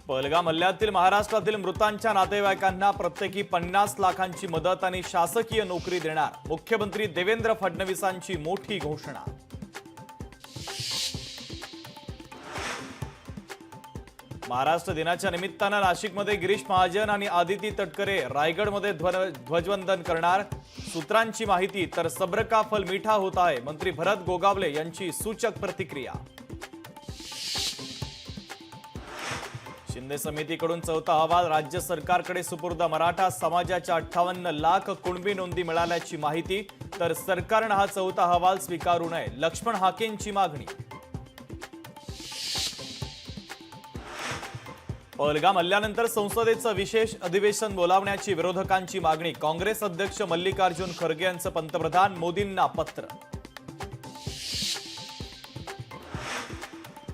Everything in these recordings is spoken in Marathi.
पहलगाम हल्ल्यातील महाराष्ट्रातील मृतांच्या नातेवाईकांना प्रत्येकी 50 लाखांची मदत आणि शासकीय नोकरी देणार मुख्यमंत्री देवेंद्र फडणवीसांची मोठी घोषणा। महाराष्ट्र दिनाच्या निमित्तानं नाशिकमध्ये गिरीश महाजन आणि आदिती तटकरे रायगडमध्ये ध्वजवंदन करणार। सूत्रांची माहिती तर सब्र का फल मीठा होता है मंत्री भरत गोगावले यांची सूचक प्रतिक्रिया। शिंदे समितीकडून चौथा अहवाल राज्य सरकारकडे सुपूर्द। मराठा समाजाच्या 58 लाख कुणबी नोंदी मिळाल्याची माहिती, तर सरकारने हा चौथा अहवाल स्वीकारू नये लक्ष्मण हाकेंची मागणी। पहलगाम हल्ल्यानंतर संसदेचं विशेष अधिवेशन बोलावण्याची विरोधकांची मागणी। काँग्रेस अध्यक्ष मल्लिकार्जुन खरगे यांचं पंतप्रधान मोदींना पत्र।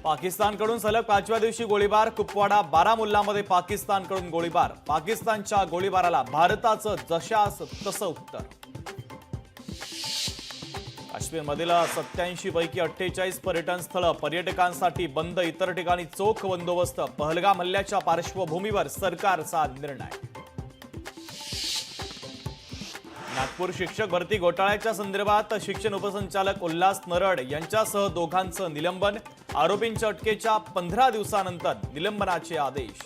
पाकिस्तानकडून सलग 5व्या दिवशी गोळीबार। कुपवाडा बारामुल्लामध्ये पाकिस्तानकडून गोळीबार। पाकिस्तानच्या गोळीबाराला भारताचं जशास तसं उत्तर। काश्मीरमधील 87 पैकी 48 पर्यटन स्थळं पर्यटकांसाठी बंद। इतर ठिकाणी चोख बंदोबस्त। पहलगाम हल्ल्याच्या पार्श्वभूमीवर सरकारचा निर्णय। नागपूर शिक्षक भरती घोटाळ्याच्या संदर्भात शिक्षण उपसंचालक उल्हास नरड यांच्यासह दोघांचं निलंबन। आरोपींच्या अटकेच्या 15 दिवसानंतर निलंबनाचे आदेश।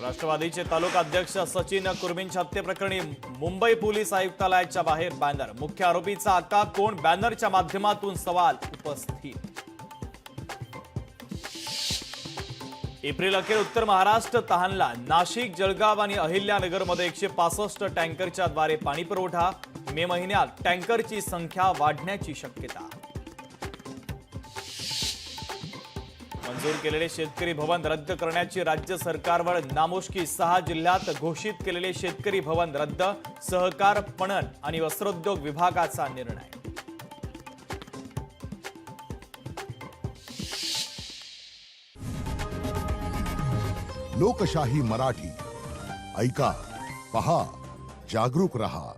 राष्ट्रवादीचे तालुका अध्यक्ष सचिन कुर्मींच्या हत्येप्रकरणी मुंबई पोलीस आयुक्तालयाच्या बाहेर बॅनर। मुख्य आरोपीचा आका कोण, बॅनरच्या माध्यमातून सवाल उपस्थित। एप्रिल अखेर उत्तर महाराष्ट्र तहानला। नाशिक, जळगाव आणि अहिल्यानगरमध्ये 165 टँकरच्या द्वारे पाणी पुरवठा। मे महिन्यात टँकरची संख्या वाढण्याची शक्यता। मंजूर केलेले शेतकरी भवन रद्द करण्याची राज्य सरकारवर नामुष्की। 6 जिल्ह्यात घोषित केलेले शेतकरी भवन रद्द। सहकार, पणन आणि वस्त्रोद्योग विभागाचा निर्णय। लोकशाही मराठी ऐका, पहा, जागरूक रहा।